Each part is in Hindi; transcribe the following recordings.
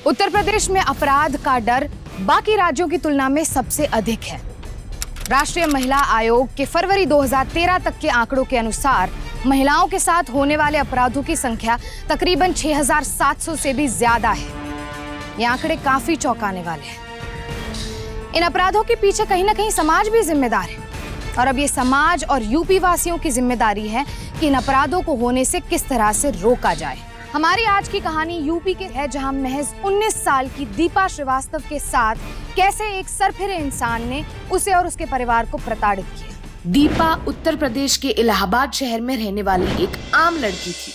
उत्तर प्रदेश में अपराध का डर बाकी राज्यों की तुलना में सबसे अधिक है। राष्ट्रीय महिला आयोग के फरवरी 2013 तक के आंकड़ों के अनुसार महिलाओं के साथ होने वाले अपराधों की संख्या तकरीबन 6,700 से भी ज्यादा है। ये आंकड़े काफी चौंकाने वाले हैं। इन अपराधों के पीछे कहीं ना कहीं समाज भी जिम्मेदार है और अब ये समाज और यूपी वासियों की जिम्मेदारी है कि इन अपराधों को होने से किस तरह से रोका जाए। हमारी आज की कहानी यूपी के है, जहां महज 19 साल की दीपा श्रीवास्तव के साथ कैसे एक सरफिरे इंसान ने उसे और उसके परिवार को प्रताड़ित किया। दीपा उत्तर प्रदेश के इलाहाबाद शहर में रहने वाली एक आम लड़की थी।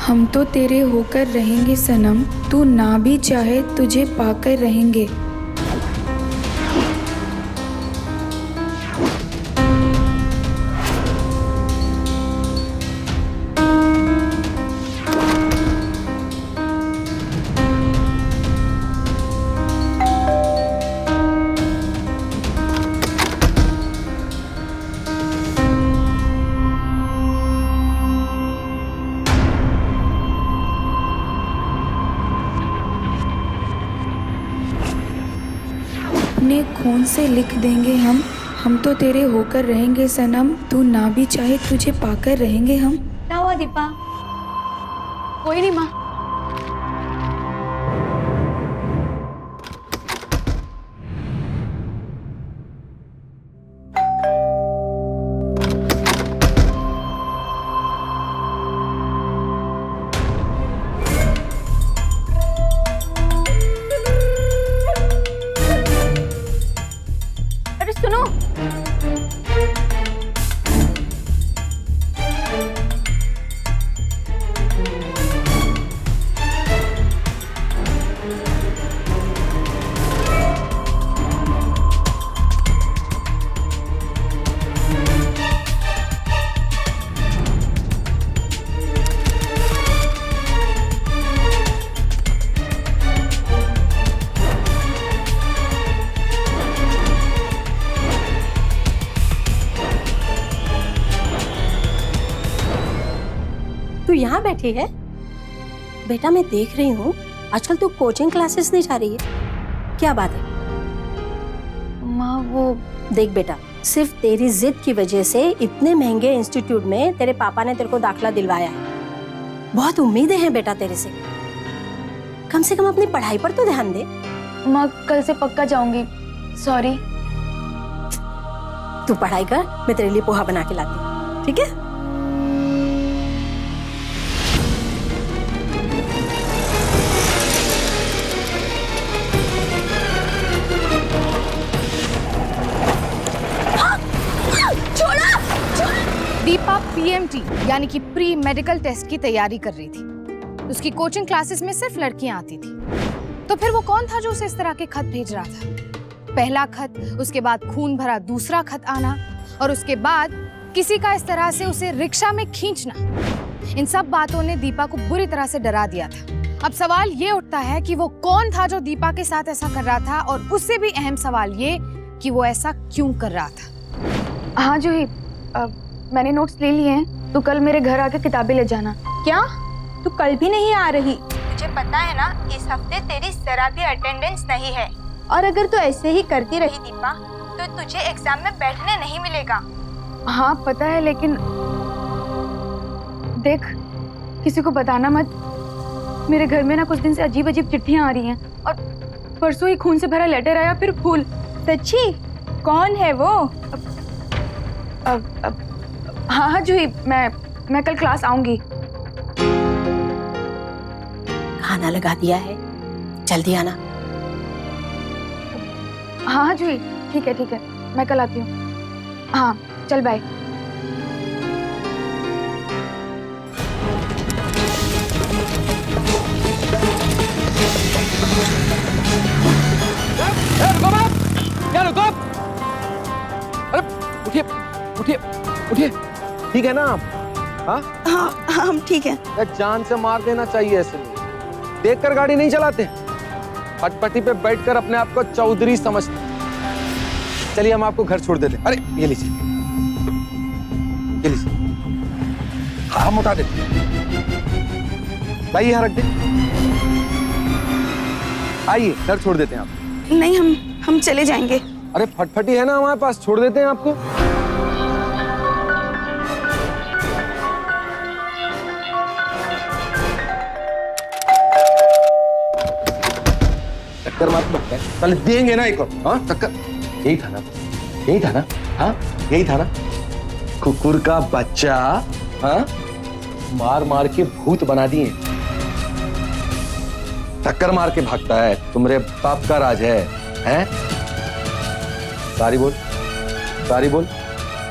हम तो तेरे होकर रहेंगे सनम, तू ना भी चाहे तुझे पाकर रहेंगे। अपने खून से लिख देंगे हम तो तेरे होकर रहेंगे सनम, तू ना भी चाहे तुझे पाकर रहेंगे हम। क्या हुआ दीपा? कोई नहीं माँ। अरे सुनो, तू यहाँ बैठी है? बेटा मैं देख रही हूँ आजकल तू कोचिंग क्लासेस नहीं जा रही है, क्या बात है? माँ वो देख बेटा, सिर्फ तेरी जिद की वजह से इतने महंगे इंस्टीट्यूट में तेरे पापा ने तेरे को दाखिला दिलवाया है। बहुत उम्मीदें हैं बेटा तेरे से, कम से कम अपनी पढ़ाई पर तो ध्यान दे। माँ कल से पक्का जाऊंगी, सॉरी। तू पढ़ाई कर, मैं तेरे लिए पोहा बना के लाती हूँ, ठीक है? दीपा पीएमटी यानी कि प्री मेडिकल टेस्ट की तैयारी कर रही थी। उसकी कोचिंग क्लासेस में सिर्फ लड़कियां आती थी। तो फिर वो कौन था जो उसे इस तरह के खत भेज रहा था? पहला खत, उसके बाद खून भरा दूसरा खत आना और उसके बाद किसी का इस तरह से उसे रिक्शा में खींचना। इन सब बातों ने दीपा को बुरी तरह से डरा दिया था। अब सवाल ये उठता है कि वो कौन था जो दीपा के साथ ऐसा कर रहा था, और उससे भी अहम सवाल ये कि वो ऐसा क्यों कर रहा था। हाँ जूही, मैंने नोट्स ले लिए हैं, तू कल मेरे घर आके किताबें ले जाना। क्या तू कल भी नहीं आ रही? तुझे पता है ना इस हफ्ते तेरी जरा भी अटेंडेंस नहीं है, और अगर तू ऐसे ही करती रही दीपा तो तुझे एग्जाम में बैठने नहीं मिलेगा। हाँ पता है, लेकिन देख किसी को बताना मत। मेरे घर में ना कुछ दिन से अजीब अजीब चिट्ठियाँ आ रही हैं, और परसों ही खून से भरा लेटर आया, फिर फूल। सच्ची? कौन है वो? हाँ हाँ जूही, मैं कल क्लास आऊंगी। खाना लगा दिया है, जल्दी आना। हाँ हाँ जूही, ठीक है, मैं कल आती हूँ। हाँ चल बाय। रुको। अरे उठिए उठिए उठिए, ठीक है ना आप? हाँ हाँ हम ठीक है। जान से मार देना चाहिए ऐसे में, देखकर गाड़ी नहीं चलाते, फटफटी पे बैठकर अपने आप को चौधरी समझते। चलिए हम आपको घर छोड़ देते। अरे ये लीजिए, ये लीजिए, हम उठा देते। लाइए यहाँ रख दे, आइए घर छोड़ देते हैं आप। नहीं हम चले जाएंगे। अरे फटफटी है ना हमारे पास, छोड़ देते हैं आपको। टक्कर मार सकता है, पहले देंगे ना एक और। हाँ टक्कर, यही था ना, यही था ना, हाँ यही था ना, कुकुर का बच्चा। हाँ मार मार के भूत बना दिए, टक्कर मार के भागता है, तुम्हारे बाप का राज है, हैं? सारी बोल, सारी बोल,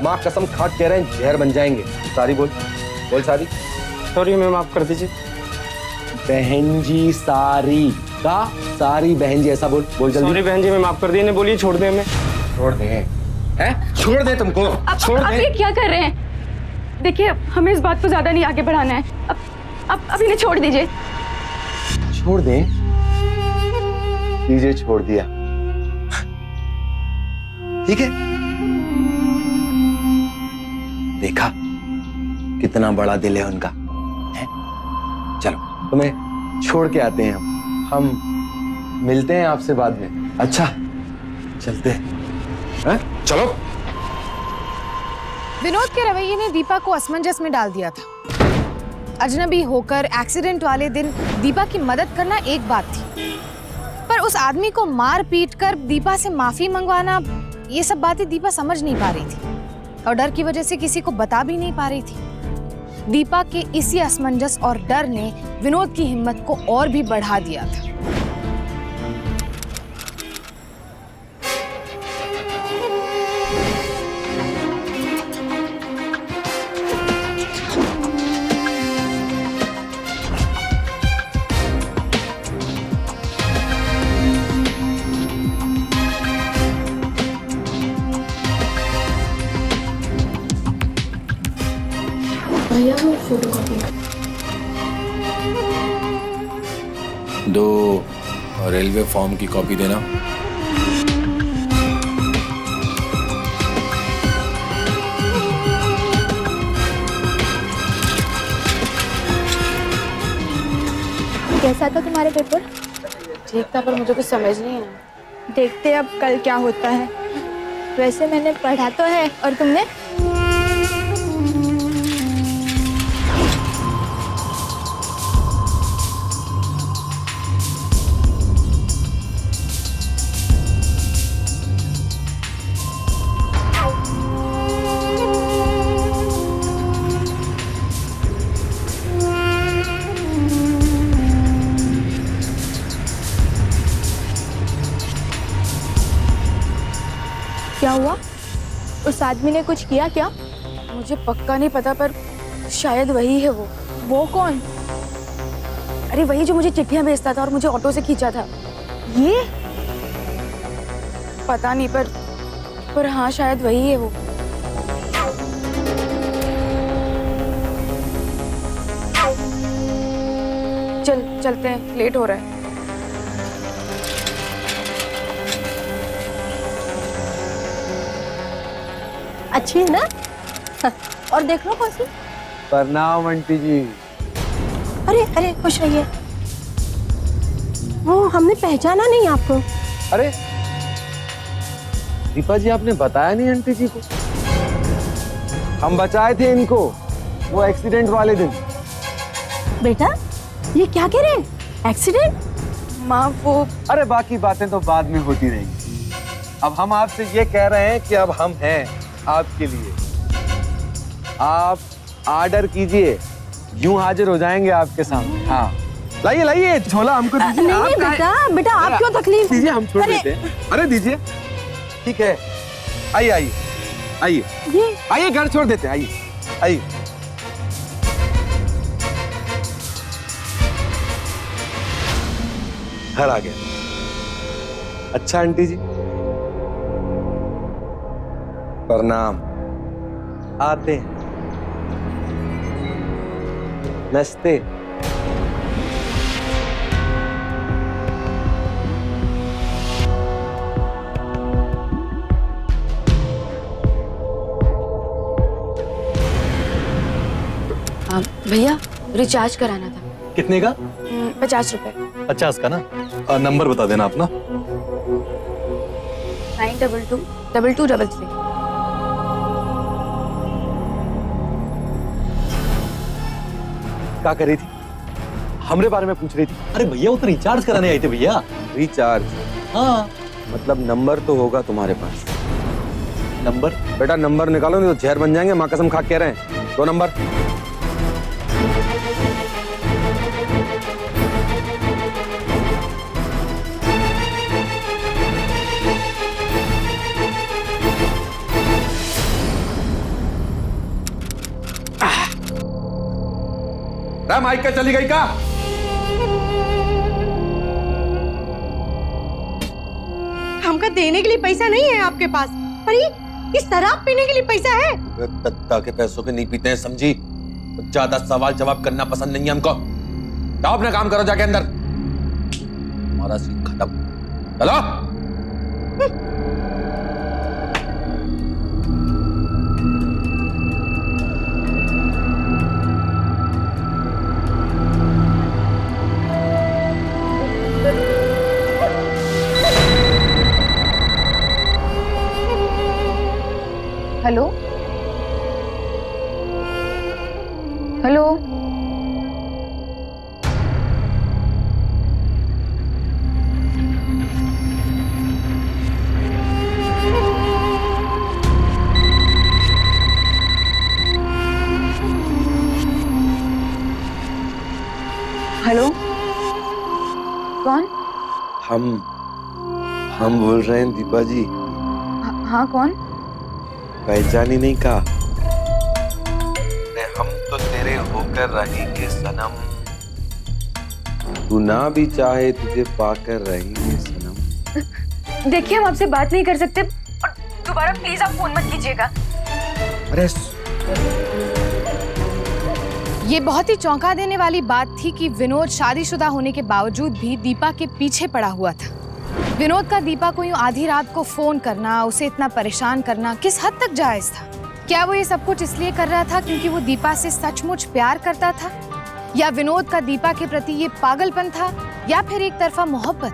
माँ कसम खा कह रहे हैं जहर बन जाएंगे। सारी बोल, बोल सारी। सॉरी मैम, माफ कर दीजिए। बहन जी सारी का, सारी बहन जी ऐसा बोल, बोल जल्दी। सॉरी बहन जी, मैं माफ कर दी। बोलिए छोड़ दे हमें। छोड़ दे, हैं? छोड़ दे तुमको, छोड़ आप दे। ये क्या कर रहे हैं? देखिए हमें इस बात को ज्यादा नहीं आगे बढ़ाना है। अब इन्हें छोड़ दीजिए। छोड़ दे, दीजिए, छोड़ दिया, ठीक है। देखा कितना बड़ा दिल है उनका, है? चलो तुम्हें छोड़ के आते हैं हम मिलते हैं आपसे बाद में। अच्छा चलते हैं, चलो। विनोद के रवैये ने दीपा को असमंजस में डाल दिया था। अजनबी होकर एक्सीडेंट वाले दिन दीपा की मदद करना एक बात थी, पर उस आदमी को मार पीट कर दीपा से माफी मंगवाना, ये सब बातें दीपा समझ नहीं पा रही थी और डर की वजह से किसी को बता भी नहीं पा रही थी। दीपा के इसी असमंजस और डर ने विनोद की हिम्मत को और भी बढ़ा दिया था। भैया वो फोटोकॉपी दो, और रेलवे फॉर्म की कॉपी देना। कैसा था तुम्हारे पेपर? ठीक था, पर मुझे कुछ समझ नहीं आया। देखते अब कल क्या होता है। वैसे मैंने पढ़ा तो है, और तुमने? क्या हुआ? उस आदमी ने कुछ किया क्या? मुझे पक्का नहीं पता, पर शायद वही है वो। वो कौन? अरे वही जो मुझे चिट्ठियां भेजता था और मुझे ऑटो से खींचा था। ये? पता नहीं, पर हाँ शायद वही है वो। चलते हैं, लेट हो रहा है। अच्छी है ना? और देख लो कौन सी। प्रणाम आंटी जी। अरे अरे खुश रहिए। वो हमने पहचाना नहीं आपको। अरे दीपा जी, आपने बताया नहीं आंटी जी को? हम बचाए थे इनको वो एक्सीडेंट वाले दिन। बेटा ये क्या कह रहे हैं? एक्सीडेंट? माँ वो, अरे बाकी बातें तो बाद में होती रहेंगी। अब हम आपसे ये कह रहे हैं कि अब हम हैं आपके लिए। आप ऑर्डर कीजिए, यूं हाजिर हो जाएंगे आपके सामने। हाँ लाइए लाइए, झोला हमको दीजिए। नहीं आप नहीं बेटा, बेटा आप क्यों तकलीफ दीजिए, हम छोड़ अरे, देते हैं। अरे दीजिए, ठीक है। आइए आइए आइए ये आइए, घर छोड़ देते हैं। आइए आइए। घर आ गया। अच्छा आंटी जी, प्रणाम। आते हैं, नचते। भैया रिचार्ज कराना था। कितने का? 50 रुपए। 50 का ना? नंबर बता देना अपना। 9222233। क्या कर रही थी? हमरे बारे में पूछ रही थी? अरे भैया वो तो रिचार्ज कराने आए थे भैया। रिचार्ज? हाँ। मतलब नंबर तो होगा तुम्हारे पास। नंबर? बेटा नंबर निकालो नहीं तो जहर बन जाएंगे, माँ कसम खा के कह रहे हैं। 2 नंबर। माइक का चली गई का? हमका देने के लिए पैसा नहीं है आपके पास, पर ये इस शराब पीने के लिए पैसा है। दत्ता के पैसों पे नहीं पीते हैं, समझी? ज्यादा सवाल जवाब करना पसंद नहीं है हमको। जाओ अपना काम करो जाके अंदर। हमारा सीन खत्म। चलो। हेलो हेलो, हेलो, कौन? हम बोल रहे हैं दीपा जी। हाँ कौन? पहचानी नहीं का? हम तो तेरे होकर रहेंगे सनम, तू ना भी चाहे तुझे पाकर रहेंगे सनम। देखिए हम आपसे बात नहीं कर सकते और दोबारा प्लीज आप फोन मत कीजिएगा। अरे ये बहुत ही चौंका देने वाली बात थी कि विनोद शादीशुदा होने के बावजूद भी दीपा के पीछे पड़ा हुआ था। विनोद का दीपा को यूं आधी रात को फोन करना, उसे इतना परेशान करना किस हद तक जायज था? क्या वो ये सब कुछ इसलिए कर रहा था क्योंकि वो दीपा से सचमुच प्यार करता था, या विनोद का दीपा के प्रति ये पागलपन था, या फिर एक तरफा मोहब्बत?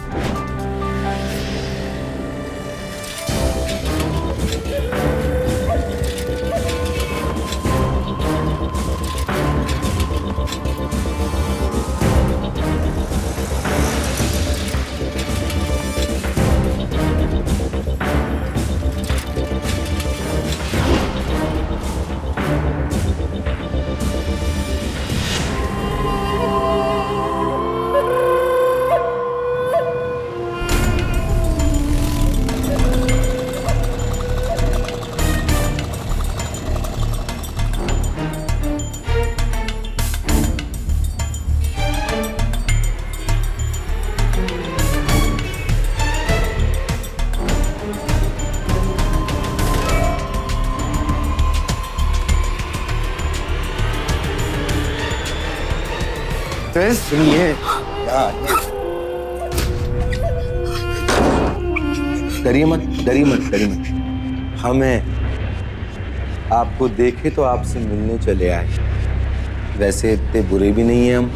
सुनिए, डरिए मत, डरिए मत, डरिए मत। हमें आपको देखे तो आपसे मिलने चले आए। वैसे इतने बुरे भी नहीं हैं हम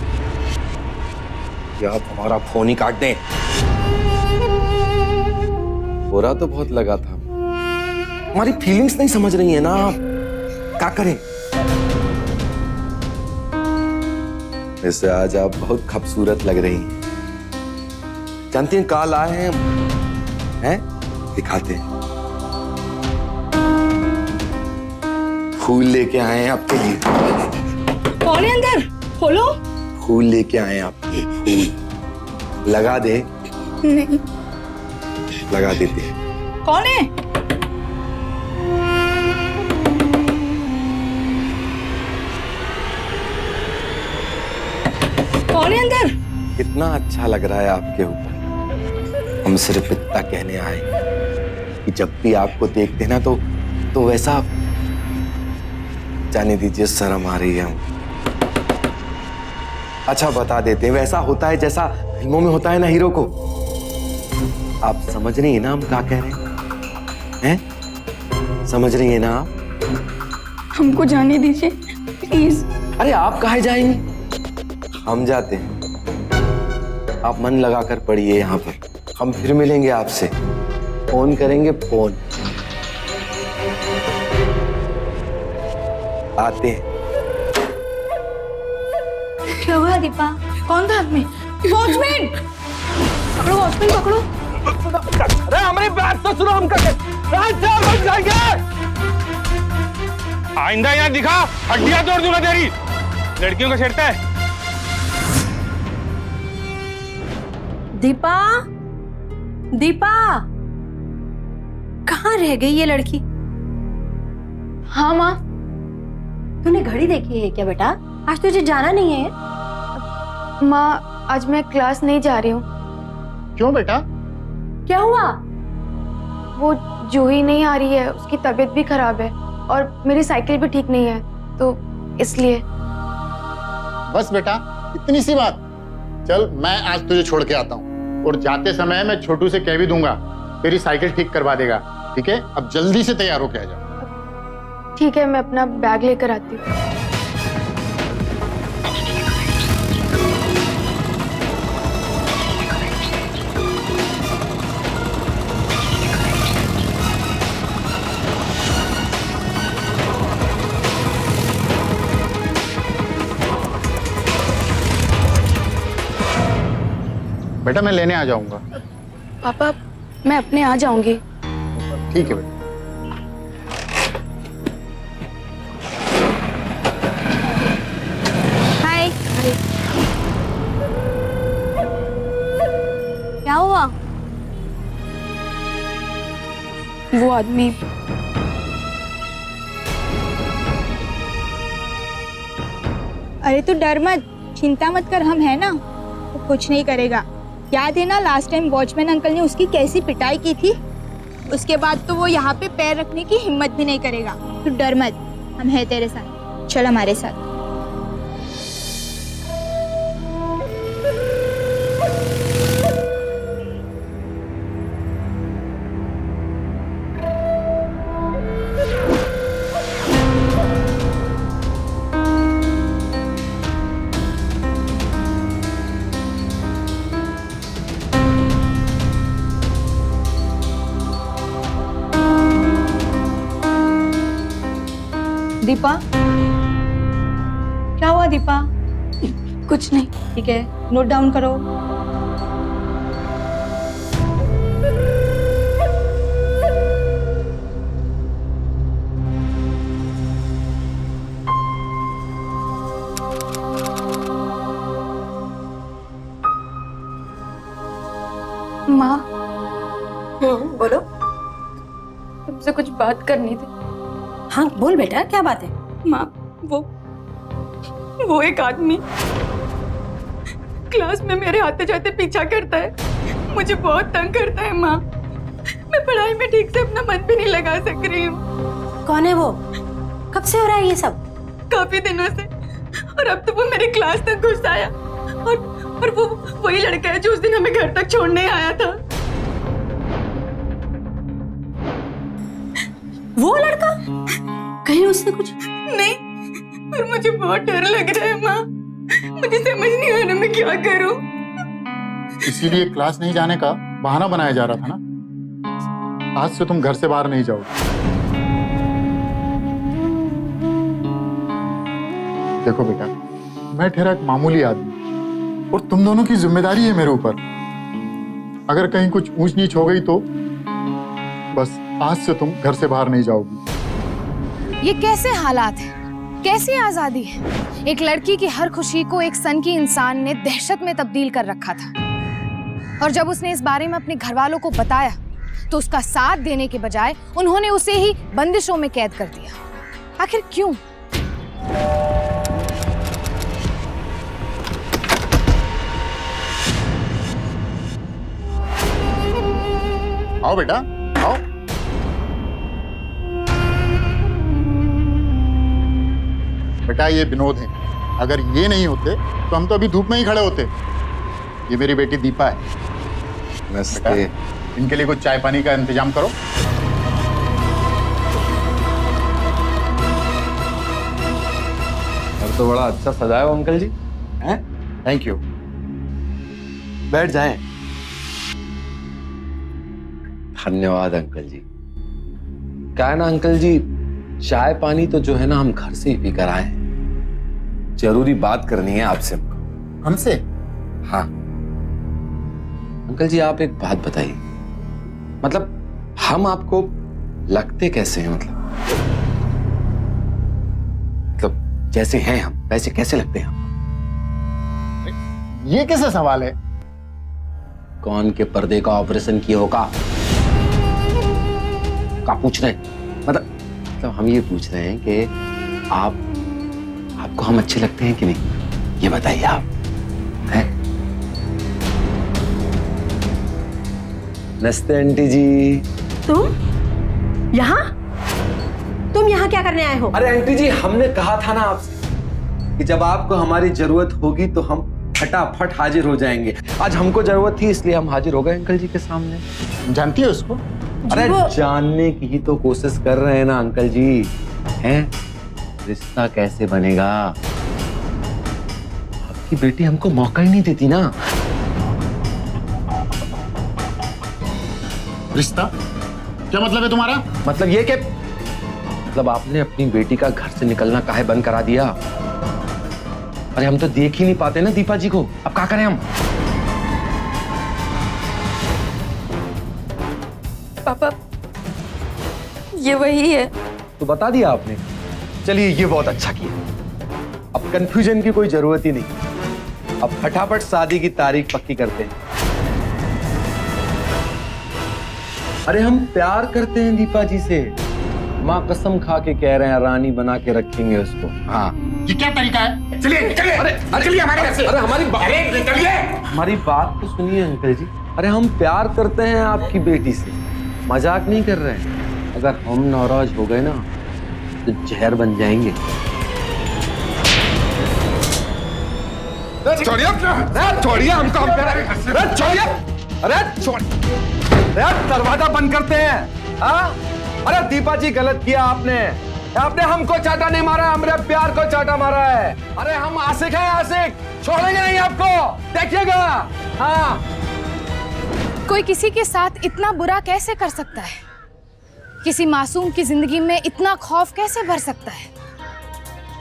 कि आप हमारा फोन ही काट दें। बुरा तो बहुत लगा था, हमारी फीलिंग्स नहीं समझ रही है ना आप, क्या करें? वैसे आज आप बहुत खूबसूरत लग रही हैं। जानती हैं कल आए हैं दिखाते हैं, फूल लेके आए हैं आपके लिए। कौन है अंदर? खोलो। फूल लेके आए हैं आपके लिए, फूल लगा दे। नहीं। लगा देते हैं। कौन है? कौन है अंदर? कितना अच्छा लग रहा है आपके ऊपर। हम सिर्फ इतना कहने आए कि जब भी आपको देखते ना तो वैसा जाने दीजिए, शर्म आ रही है हम। अच्छा बता देते हैं, वैसा होता है जैसा फिल्मों में होता है ना हीरो को। आप समझ रही है ना हम क्या कह रहे हैं? समझ रही है ना आप? हमको जाने दीजिए प्लीज। अरे आप कहाँ जाएंगे? हम जाते हैं। आप मन लगाकर पढ़िए यहाँ पर, हम फिर मिलेंगे आपसे, फोन करेंगे, फोन आते हैं। क्या हुआ दीपा? कौन था आदमी? वॉचमैन पकड़ो, वॉचमैन पकड़ो। अरे हमारी बात तो सुनो, हम करके बच जाएंगे। आइंदा यहाँ दिखा, हड्डियां तोड़ दूंगा तेरी। लड़कियों को छेड़ता है। दीपा, दीपा, कहाँ रह गई ये लड़की? हाँ माँ। तूने घड़ी देखी है क्या बेटा? आज तुझे जाना नहीं है? माँ आज मैं क्लास नहीं जा रही हूँ। क्यों बेटा? क्या हुआ? वो जूही नहीं आ रही है, उसकी तबीयत भी खराब है और मेरी साइकिल भी ठीक नहीं है, तो इसलिए। बस बेटा, इतनी सी बात। चल मैं आज तुझे छोड़ के आता हूँ, और जाते समय मैं छोटू से कह भी दूंगा, तेरी साइकिल ठीक करवा देगा। ठीक है, अब जल्दी से तैयार होके आ जाओ। ठीक है, मैं अपना बैग लेकर आती हूँ। बेटा मैं लेने आ जाऊंगा। पापा मैं अपने आ जाऊंगी। ठीक है बेटा। हाय। क्या हुआ? वो आदमी। अरे तू डर मत, चिंता मत कर, हम है ना, वो कुछ नहीं करेगा। याद है ना लास्ट टाइम वॉचमैन अंकल ने उसकी कैसी पिटाई की थी? उसके बाद तो वो यहाँ पे पैर रखने की हिम्मत भी नहीं करेगा। तू डर मत, हम हैं तेरे साथ, चल हमारे साथ। दीपा, क्या हुआ दीपा? कुछ नहीं। ठीक है, नोट डाउन करो। माँ बोलो। तुमसे कुछ बात करनी थी। हाँ बोल बेटा, क्या बात है? माँ वो एक आदमी क्लास में मेरे आते जाते पीछा करता है, मुझे बहुत तंग करता है माँ। मैं पढ़ाई में ठीक से अपना मन भी नहीं लगा सक रही हूँ। कौन है वो? कब से हो रहा है ये सब? काफी दिनों से, और अब तो वो मेरी क्लास तक घुस आया, और वो वही लड़का है जो उस दिन हमें घर तक छोड़ने आया था। वो लड़का? कहीं उसने कुछ? नहीं, पर मुझे बहुत डर लग रहा है माँ। मुझे समझ नहीं आ रहा मैं क्या करूं। इसीलिए क्लास नहीं जाने का बहाना बनाया जा रहा था ना। आज से तुम घर से बाहर नहीं जाओगे। देखो बेटा, मैं ठहरा एक मामूली आदमी, और तुम दोनों की जिम्मेदारी है मेरे ऊपर। अगर कहीं कुछ ऊंच नीच हो गई तो बस आज से तुम घर से बाहर नहीं जाओगी। ये कैसे हालात हैं? कैसी आजादी है? एक लड़की की हर खुशी को एक सनकी इंसान ने दहशत में तब्दील कर रखा था, और जब उसने इस बारे में अपने घर वालों को बताया तो उसका साथ देने के बजाय उन्होंने उसे ही बंदिशों में कैद कर दिया। आखिर क्यों? आओ बेटा, आओ। बेटा ये विनोद है, अगर ये नहीं होते तो हम तो अभी धूप में ही खड़े होते। ये मेरी बेटी दीपा है। बेटा, इनके लिए कुछ चाय पानी का इंतजाम करो। घर तो बड़ा अच्छा सजाया हो अंकल जी। हैं? Thank you. बैठ जाएं। धन्यवाद अंकल जी। क्या है ना अंकल जी, चाय पानी तो जो है ना हम घर से ही पी कर आए हैं। जरूरी बात करनी है आपसे हमको। हमसे? हाँ अंकल जी, आप एक बात बताइए, मतलब हम आपको लगते कैसे हैं? मतलब जैसे हैं हम वैसे कैसे लगते हैं हम? ये कैसा सवाल है? कौन के पर्दे का ऑपरेशन किया होगा का पूछ रहे हैं? मतलब हम ये पूछ रहे हैं कि आपको हम अच्छे लगते हैं कि नहीं, ये बताइए आप। हैं? नमस्ते आंटी जी। तुम यहाँ क्या करने आए हो? अरे आंटी जी, हमने कहा था ना आपसे कि जब आपको हमारी जरूरत होगी तो हम फटाफट हाजिर हो जाएंगे। आज हमको जरूरत थी इसलिए हम हाजिर हो गए अंकल जी के सामने। जानती है उसको? अरे जानने की ही तो कोशिश कर रहे हैं ना अंकल जी। हैं? रिश्ता कैसे बनेगा? आपकी बेटी हमको मौका ही नहीं देती ना। रिश्ता? क्या मतलब है तुम्हारा? मतलब ये कि मतलब आपने अपनी बेटी का घर से निकलना काहे बंद करा दिया? अरे हम तो देख ही नहीं पाते ना दीपा जी को, अब क्या करें हम? पापा ये वही है। तो बता दिया आपने। चलिए ये बहुत अच्छा किया। अब कंफ्यूजन की कोई जरूरत ही नहीं। अब फटाफट शादी की तारीख पक्की करते हैं। अरे हम प्यार करते हैं दीपा जी से, माँ कसम खा के कह रहे हैं रानी बना के रखेंगे उसको। हाँ ये क्या तरीका है? चलिए चलिए, अरे चलिए हमारे घर से। अरे हमारी चलिए। हमारी बात तो सुनिए अंकल जी। अरे हम प्यार करते हैं आपकी बेटी से, मजाक नहीं कर रहे हैं। अगर हम नाराज हो गए ना तो जहर बन जाएंगे। छोड़िए हमको, हम कह रहे हैं। छोड़िए, अरे दरवाजा बंद करते हैं। हाँ? अरे दीपा जी गलत किया आपने हमको चाटा नहीं मारा, हमारे प्यार को चाटा मारा है। अरे हम आशिक हैं, आशिक छोड़ेंगे नहीं आपको, देखिएगा। हाँ कोई किसी के साथ इतना बुरा कैसे कर सकता है? किसी मासूम की जिंदगी में इतना खौफ कैसे भर सकता है?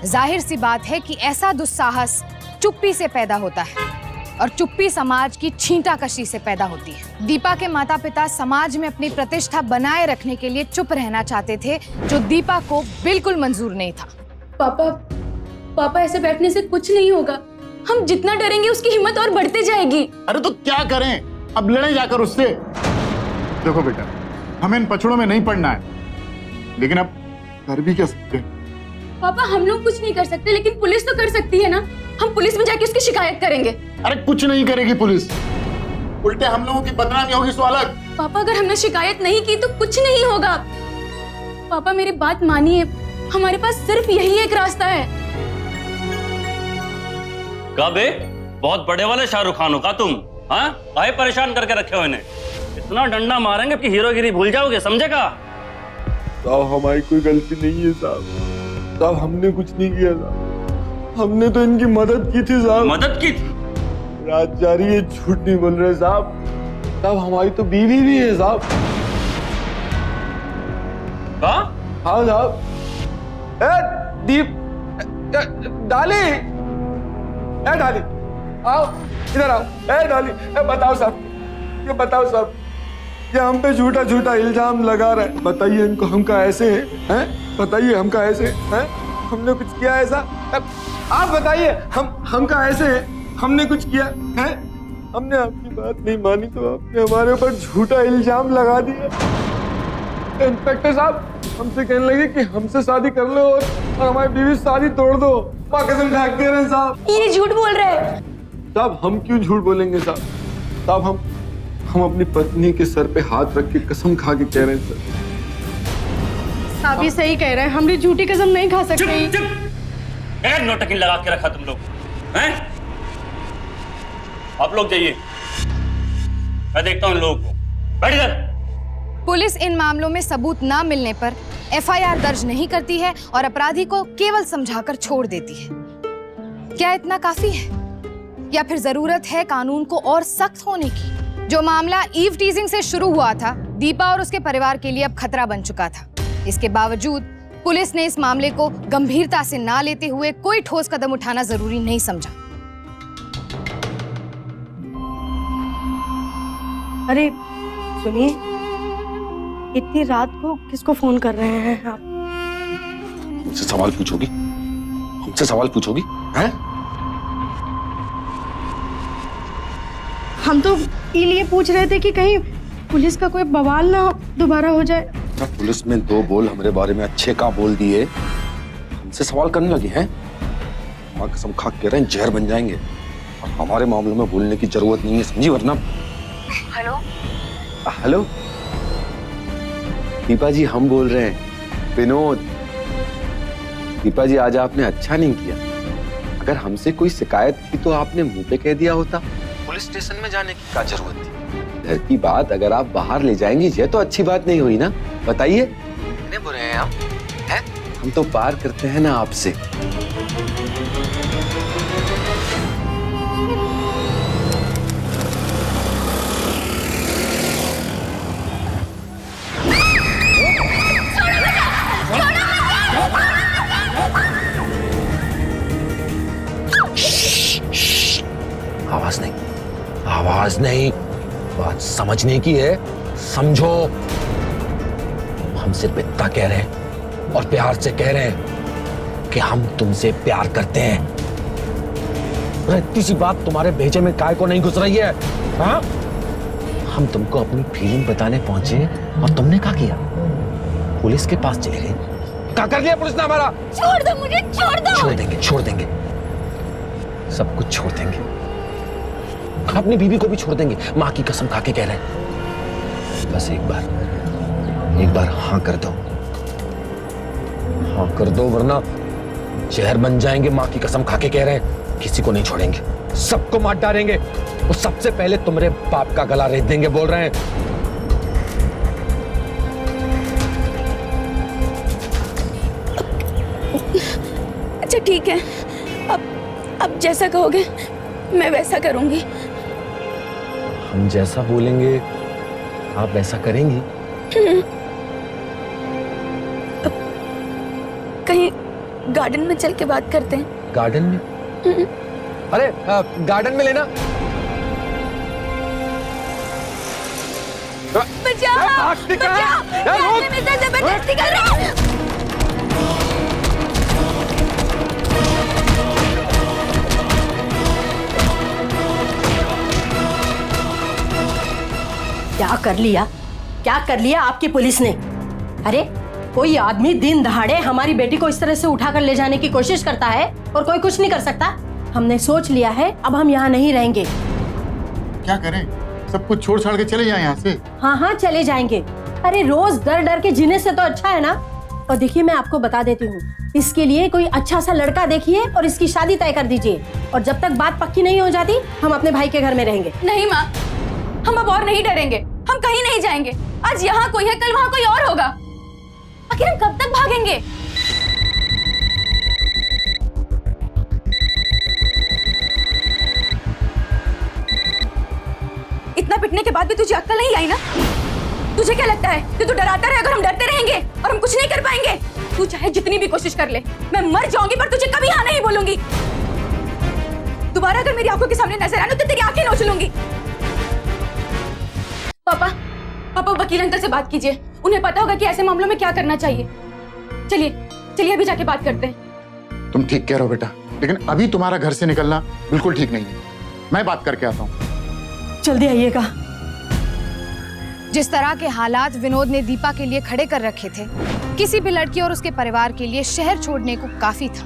जाहिर सी बात है कि ऐसा दुस्साहस चुप्पी से पैदा होता है और चुप्पी समाज की छींटाकशी से पैदा होती है। दीपा के माता पिता समाज में अपनी प्रतिष्ठा बनाए रखने के लिए चुप रहना चाहते थे, जो दीपा को बिल्कुल मंजूर नहीं था। पापा ऐसे बैठने से कुछ नहीं होगा। हम जितना डरेंगे उसकी हिम्मत और बढ़ती जाएगी। अरे तो क्या करें? अब लड़े जाकर उससे। देखो बेटा, हमें इन पछड़ों में नहीं पड़ना है, लेकिन अब कर भी क्या सकते हैं? पापा हम लोग कुछ नहीं कर सकते, लेकिन पुलिस तो कर सकती है ना। हम पुलिस में जाके उसकी शिकायत करेंगे। अरे कुछ नहीं करेगी पुलिस, उल्टे हम लोगों की बदनामी होगी सो अलग। पापा अगर हमने शिकायत नहीं की तो कुछ नहीं होगा। पापा मेरी बात मानिए, हमारे पास सिर्फ यही एक रास्ता है। कब बहुत बड़े वाले शाहरुख खान हो का तुम? हाँ काहे परेशान करके रखे हो इन्हें? इतना डंडा मारेंगे कि हीरोगिरी भूल जाओगे, समझेगा? साहब हमारी कोई गलती नहीं है साहब, हमने कुछ नहीं किया साहब, हमने तो इनकी मदद की थी साहब। मदद की थी? रात जा रही है, झूठ नहीं बोल रहे साहब। हमारी तो बीवी भी है साहब। हाँ साहब। डाली, डाली आओ इधर आओ। डाली बताओ साहब, ये बताओ साहब, ये हम पे झूठा झूठा इल्जाम लगा रहे हैं। बताइए इनको, हम का ऐसे हैं? बताइए हम का ऐसे हैं? हमने कुछ किया ऐसा? आप बताइए, हम का ऐसे हैं? हमने कुछ किया है? हमने आपकी बात नहीं मानी तो आपने हमारे ऊपर झूठा इल्जाम लगा दिया। इंस्पेक्टर साहब हमसे कहने लगे कि हमसे शादी कर लो और हमारी बीवी शादी तोड़ दो। माँ कसम खा के रहे साहब। ये झूठ बोल रहे हैं साहब। हम क्यों झूठ बोलेंगे साहब? साहब हम अपनी पत्नी के सर पे हाथ रख के कसम खा के कह रहे हैं सर। आप ये सही कह रहे हैं, हमने झूठी कसम नहीं खा सकते। क्या नोटंकी लगा के रखा तुम लोग हैं? आप लोग जाइए, मैं देखता हूँ इन लोगों को। बैठ इधर। पुलिस इन मामलों में सबूत ना मिलने पर एफआईआर दर्ज नहीं करती है और अपराधी को केवल समझाकर छोड़ देती है। क्या इतना काफी है या फिर जरूरत है कानून को और सख्त होने की? जो मामला ईव टीजिंग से शुरू हुआ था, दीपा और उसके परिवार के लिए अब खतरा बन चुका था। इसके बावजूद पुलिस ने इस मामले को गंभीरता से ना लेते हुए कोई ठोस कदम उठाना जरूरी नहीं समझा। अरे सुनिए, इतनी रात को किसको फोन कर रहे हैं आप? मुझसे सवाल पूछोगी? हमसे सवाल पूछोगी? हैं? हम तो ये पूछ रहे थे कि कहीं पुलिस का कोई बवाल ना दोबारा हो जाए। पुलिस में दो बोल हमारे बारे में अच्छे का बोल दिए, हमसे सवाल करने लगे हैं। मां कसम खा कह रहे हैं जहर बन जाएंगे और हमारे मामलों में बोलने की जरूरत नहीं है, समझी? वरना हेलो हेलो दीपा जी, हम बोल रहे हैं, विनोद। दीपा जी, आज आपने अच्छा नहीं किया। अगर हमसे कोई शिकायत थी तो आपने मुंह पे कह दिया होता। पुलिस स्टेशन में जाने की क्या जरूरत थी? घर की बात अगर आप बाहर ले जाएंगी, ये तो अच्छी बात नहीं हुई ना। बताइए, कितने बुरे हैं हम? हैं? हम तो प्यार करते हैं ना आपसे। आवाज नहीं, आवाज नहीं, बात समझने की है, समझो। हम सिर्फ इतना कह रहे हैं और प्यार से कह रहे हैं कि हम तुमसे प्यार करते हैं। इतनी सी बात तुम्हारे भेजे में काय को नहीं घुस रही है? हाँ? हम तुमको अपनी फीलिंग बताने पहुंचे और तुमने क्या किया? पुलिस के पास चले गए। क्या कर लिया पुलिस ने हमारा? छोड़ दो मुझे, छोड़ दो। छोड़ देंगे, छोड़ देंगे, सब कुछ छोड़ देंगे। अपनी बीवी को भी छोड़ देंगे, माँ की कसम खा के कह रहे हैं। बस एक बार हाँ कर दो, हाँ कर दो, वरना जहर बन जाएंगे। माँ की कसम खा के कह रहे हैं, किसी को नहीं छोड़ेंगे, सबको मार डालेंगे और सबसे पहले तुम्हारे बाप का गला रेत देंगे। बोल रहे हैं। अच्छा ठीक है, अब जैसा कहोगे मैं वैसा करूंगी। हम जैसा बोलेंगे आप वैसा करेंगी? कहीं गार्डन में चल के बात करते हैं। गार्डन में? अरे गार्डन में लेना। बचाओ, बचाओ, जबरदस्ती कर रहा हूं। क्या कर लिया आपकी पुलिस ने? अरे कोई आदमी दिन दहाड़े हमारी बेटी को इस तरह से उठाकर ले जाने की कोशिश करता है और कोई कुछ नहीं कर सकता। हमने सोच लिया है, अब हम यहाँ नहीं रहेंगे। क्या करें? सब कुछ छोड़ छाड़ के चले जाएं यहाँ से? हाँ चले जाएंगे। अरे रोज डर डर के जीने से तो अच्छा है ना। और देखिए, मैं आपको बता देती हूँ, इसके लिए कोई अच्छा सा लड़का देखिए और इसकी शादी तय कर दीजिए। और जब तक बात पक्की नहीं हो जाती, हम अपने भाई के घर में रहेंगे। नहीं माँ, हम अब और नहीं डरेंगे, हम कहीं नहीं जाएंगे। आज यहाँ कोई है, कल वहाँ कोई और होगा। आखिर हम कब तक भागेंगे? इतना पिटने के बाद भी तुझे अक्ल नहीं आई ना? तुझे क्या लगता है कि तू डराता रहे अगर हम डरते रहेंगे और हम कुछ नहीं कर पाएंगे? तू चाहे जितनी भी कोशिश कर ले, मैं मर जाऊंगी पर तुझे कभी हाँ नहीं बोलूंगी। दोबारा अगर मेरी आंखों के सामने नजर आना तो तेरी आंखें नोच लूंगी। पापा वकील अंकल से बात कीजिए, उन्हें पता होगा कि ऐसे मामलों में क्या करना चाहिए। चलिए अभी जाके बात करते हैं। तुम ठीक कह रहे हो बेटा, लेकिन अभी तुम्हारा घर से निकलना बिल्कुल ठीक नहीं है। मैं बात करके आता हूँ। जल्दी आइएगा। जिस तरह के हालात विनोद ने दीपा के लिए खड़े कर रखे थे, किसी भी लड़की और उसके परिवार के लिए शहर छोड़ने को काफी था।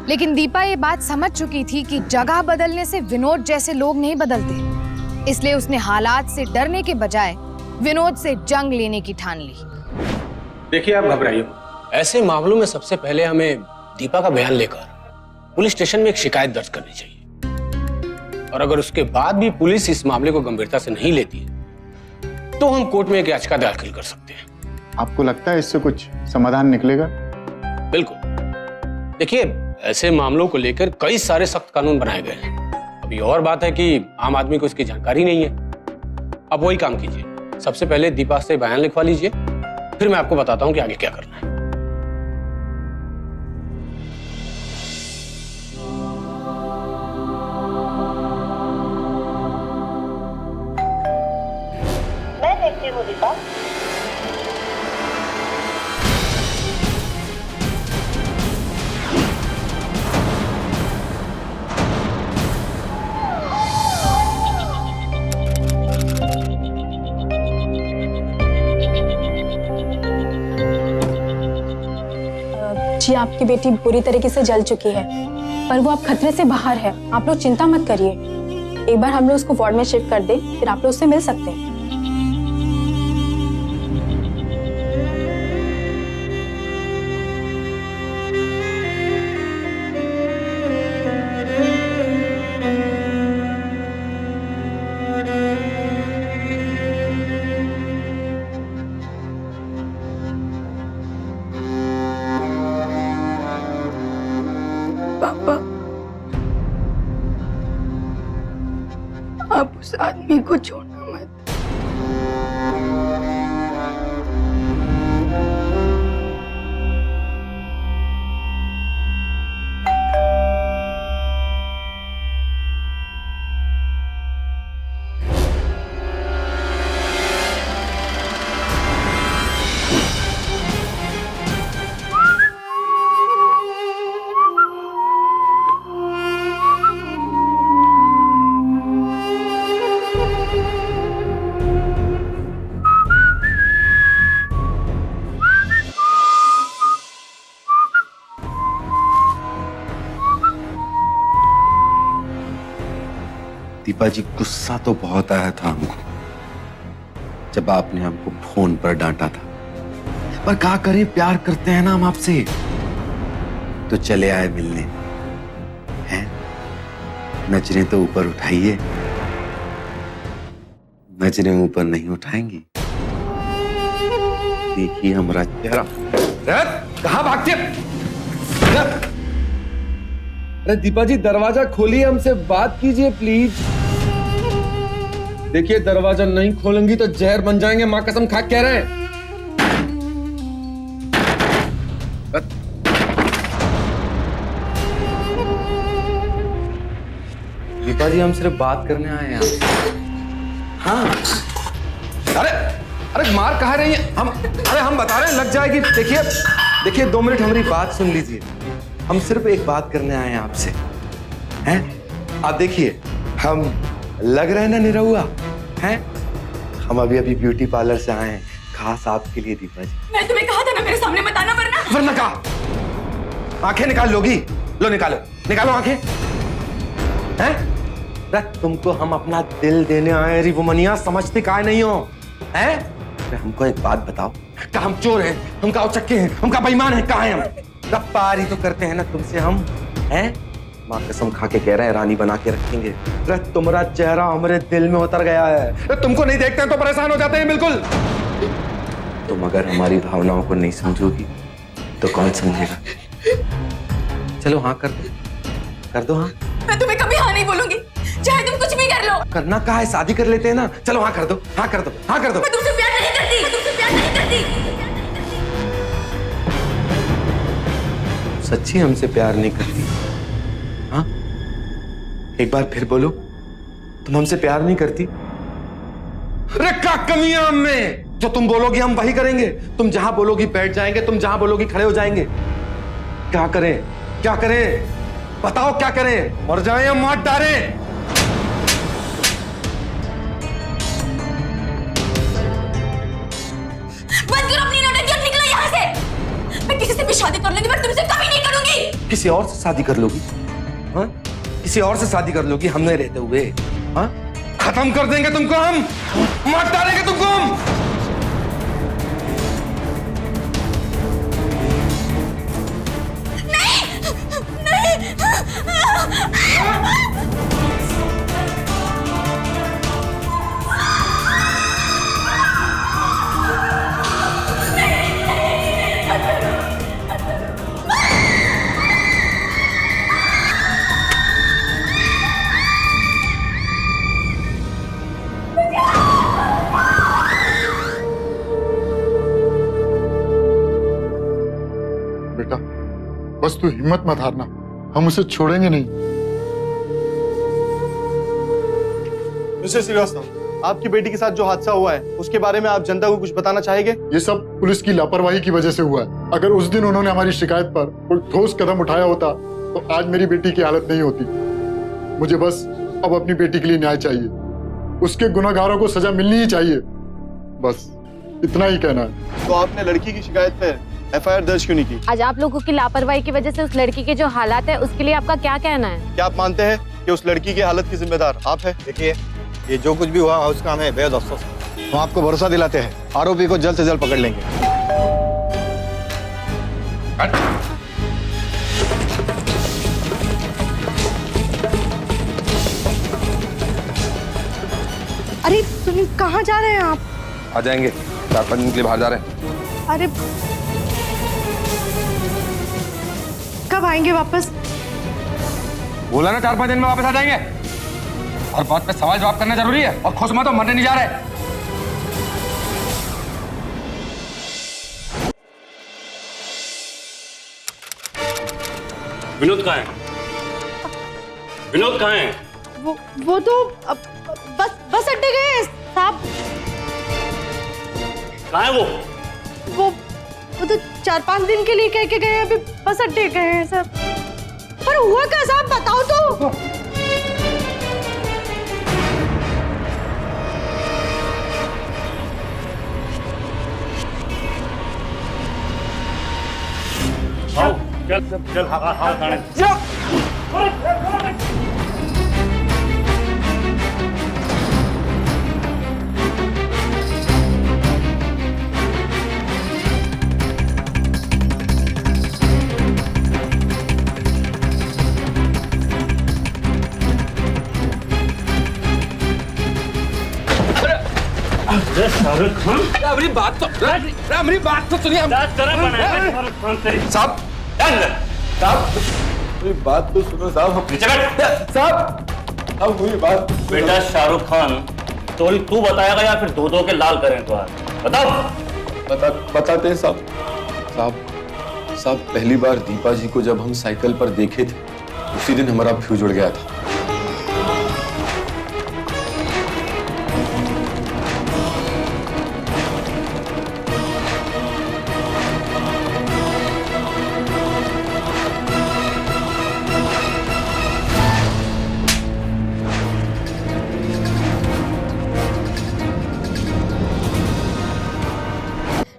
लेकिन दीपा ये बात समझ चुकी थी कि जगह बदलने से विनोद जैसे लोग नहीं बदलते। इसलिए उसने हालात से डरने के बजाय विनोद से जंग लेने की ठान ली। देखिए, आप घबराइए। ऐसे मामलों में सबसे पहले हमें दीपा का बयान लेकर पुलिस स्टेशन में एक शिकायत दर्ज करनी चाहिए। और अगर उसके बाद भी पुलिस इस मामले को गंभीरता से नहीं लेती है तो हम कोर्ट में एक याचिका दाखिल कर सकते हैं। आपको लगता है इससे कुछ समाधान निकलेगा? बिल्कुल। देखिए, ऐसे मामलों को लेकर कई सारे सख्त कानून बनाए गए हैं। अभी और बात है कि आम आदमी को इसकी जानकारी नहीं है। अब वही काम कीजिए, सबसे पहले दीपा से बयान लिखवा लीजिए, फिर मैं आपको बताता हूं कि आगे क्या करना है। मैं देखती हूँ दीपा। जी, आपकी बेटी बुरी तरीके से जल चुकी है, पर वो अब खतरे से बाहर है। आप लोग चिंता मत करिए। एक बार हम लोग उसको वार्ड में शिफ्ट कर दें, फिर आप लोग उससे मिल सकते हैं। पापा, आप उस आदमी को छोड़ना मत। दीपा जी, गुस्सा तो बहुत आया था हमको जब आपने हमको फोन पर डांटा था, पर क्या करें, प्यार करते हैं ना हम आपसे, तो चले आए मिलने। हैं? नजरें तो ऊपर उठाइए। नजरें ऊपर नहीं उठाएंगी। देखिए हमारा चेहरा। कहाँ भागते? अरे दीपा जी, दरवाजा खोलिए, हमसे बात कीजिए प्लीज। देखिए, दरवाजा नहीं खोलेंगी तो जहर बन जाएंगे, मां कसम खा कह रहे हैं। दीपा जी, हम सिर्फ बात करने आए हैं। हाँ, अरे मार कहा रही हैं? हम बता रहे हैं, लग जाएगी। देखिए 2 मिनट हमारी बात सुन लीजिए। हम सिर्फ एक बात करने आए हैं आपसे। हैं? आप देखिए, हम लग रहे हैं ना निरहुआ? हैं? हम अभी ब्यूटी पार्लर से आए हैं, खास आपके लिए दीपा जी। मैं तुम्हें कहा था ना मेरे सामने मत आना, वरना कहा आंखें निकाल लोगी? लो निकालो आंखें। हैं? तुमको हम अपना दिल देने आए, रिवुमनिया, समझते काहे नहीं हो? हैं? हमको एक बात बताओ, क्या हम चोर हैं? हम क्या उचक्के हैं? हम क्या बेईमान हैं? कहाँ हैं हम? रफ्तारी तो करते हैं ना तुमसे हम, हैं? माँ कसम खा के कह रहे हैं, रानी बना के रखेंगे। तुम्हारा चेहरा हमारे दिल में उतर गया है। तुमको नहीं देखते हैं तो परेशान हो जाते हैं बिल्कुल। तुम अगर हमारी भावनाओं को नहीं समझोगी तो कौन समझेगा? चलो हाँ कर दो हाँ। मैं तुम्हें कभी हाँ नहीं बोलूंगी, चाहे तुम कुछ भी कर लो। करना क्या है, शादी कर लेते हैं ना। चलो हाँ कर दो। मैं तुमसे प्यार नहीं करती। सच्ची हमसे प्यार नहीं करती? हाँ, एक बार फिर बोलो, तुम हमसे प्यार नहीं करती? अरे क्या कमी है हम में? जो तुम बोलोगी हम वही करेंगे। तुम जहां बोलोगी बैठ जाएंगे, तुम जहां बोलोगी खड़े हो जाएंगे। क्या करें बताओ, क्या करें? मर जाएं या मार डालें? बंद करो अपनी नौटंकी और निकलो यहाँ से। मैं किसी से भी शादी कर लूंगी, पर तुमसे कभी नहीं करूंगी। किसी और से शादी कर लोगी? हाँ, किसी और से शादी कर लोगी हमने रहते हुए? हाँ, खत्म कर देंगे तुमको हम, मार डालेंगे तुमको हम। नहीं, बस तू हिम्मत मत हारना, हम उसे छोड़ेंगे नहीं। मिस्टर श्रीवास्तव, आपकी बेटी के साथ जो हादसा हुआ है उसके बारे में आप जनता को कुछ बताना चाहेंगे? ये सब पुलिस की लापरवाही की वजह से हुआ है। अगर उस दिन उन्होंने हमारी शिकायत पर कोई ठोस कदम उठाया होता तो आज मेरी बेटी की हालत नहीं होती। मुझे बस अब अपनी बेटी के लिए न्याय चाहिए, उसके गुनहगारों को सजा मिलनी ही चाहिए, बस इतना ही कहना है। तो आपने लड़की की शिकायत पर एफआईआर दर्ज क्यों नहीं की? आज आप लोगों की लापरवाही की वजह से उस लड़की के जो हालात है उसके लिए आपका क्या कहना है? क्या आप मानते हैं कि उस लड़की की हालत की जिम्मेदार आप है? देखिए, ये जो कुछ भी हुआ उसका हमें बेहद अफसोस है। हम आपको भरोसा दिलाते हैं, आरोपी को जल्द से जल्द पकड़ लेंगे। अरे सुनील, कहाँ जा रहे हैं आप? आ जाएंगे, 4-5 दिन के लिए बाहर जा रहे हैं। अरे कब आएंगे वापस? बोला ना 4-5 दिन में वापस आ जाएंगे। और बात पे सवाल जवाब करना जरूरी है, और खुश मत हो, मरने नहीं जा रहे। विनोद कहाँ है? विनोद कहाँ है? वो तो बस अड्डे गए हैं साहब। कहाँ है वो? वो तो 4-5 दिन के लिए कह के गए, अभी बस अड्डे गए हैं सर। पर हुआ क्या साहब, बताओ तो। आओ, चल हाँ खाने। शाहरुख खान, मेरी बात तो सुनिए। साहब मेरी बात तो सुनो साहब। साहब अब हुई बात। बेटा शाहरुख खान, स्टोरी तू बताएगा या फिर दो के लाल करें तो बताओ। बताते हैं साहब। साहब पहली बार दीपा जी को जब हम साइकिल पर देखे थे उसी दिन हमारा फ्यूज उड़ गया था।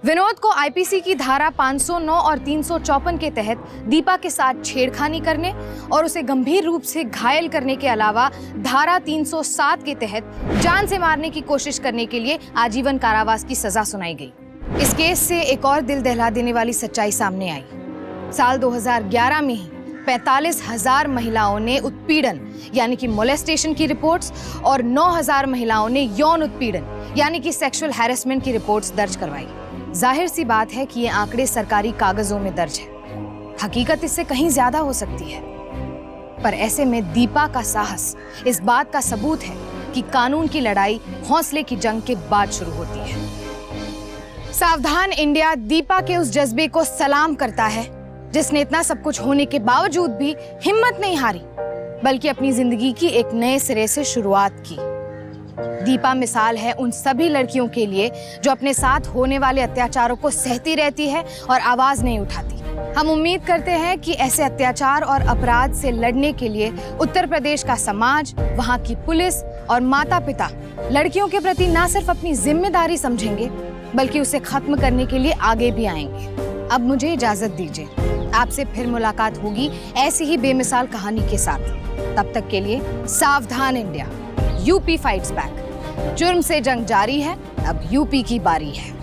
विनोद को आईपीसी की धारा 509 और 354 के तहत दीपा के साथ छेड़खानी करने और उसे गंभीर रूप से घायल करने के अलावा धारा 307 के तहत जान से मारने की कोशिश करने के लिए आजीवन कारावास की सजा सुनाई गई। इस केस से एक और दिल दहला देने वाली सच्चाई सामने आई। साल 2011 में ही 45,000 महिलाओं ने उत्पीड़न यानी कि मोलेस्टेशन की रिपोर्ट्स और 9,000 महिलाओं ने यौन उत्पीड़न यानी कि सेक्सुअल हैरेसमेंट की रिपोर्ट्स दर्ज करवाई। जाहिर सी बात है कि ये आंकड़े सरकारी कागजों में दर्ज है, हकीकत इससे कहीं ज्यादा हो सकती है। पर ऐसे में दीपा का साहस इस बात का सबूत है कि कानून की लड़ाई हौसले की जंग के बाद शुरू होती है। सावधान इंडिया दीपा के उस जज्बे को सलाम करता है जिसने इतना सब कुछ होने के बावजूद भी हिम्मत नहीं हारी, बल्कि अपनी जिंदगी की एक नए सिरे से शुरुआत की। दीपा मिसाल है उन सभी लड़कियों के लिए जो अपने साथ होने वाले अत्याचारों को सहती रहती है और आवाज नहीं उठाती। हम उम्मीद करते हैं कि ऐसे अत्याचार और अपराध से लड़ने के लिए उत्तर प्रदेश का समाज, वहाँ की पुलिस और माता पिता लड़कियों के प्रति न सिर्फ अपनी जिम्मेदारी समझेंगे बल्कि उसे खत्म करने के लिए आगे भी आएंगे। अब मुझे इजाजत दीजिए, आपसे फिर मुलाकात होगी ऐसी ही बेमिसाल कहानी के साथ। तब तक के लिए सावधान इंडिया, यूपी फाइट्स बैक। जुर्म से जंग जारी है, अब यूपी की बारी है।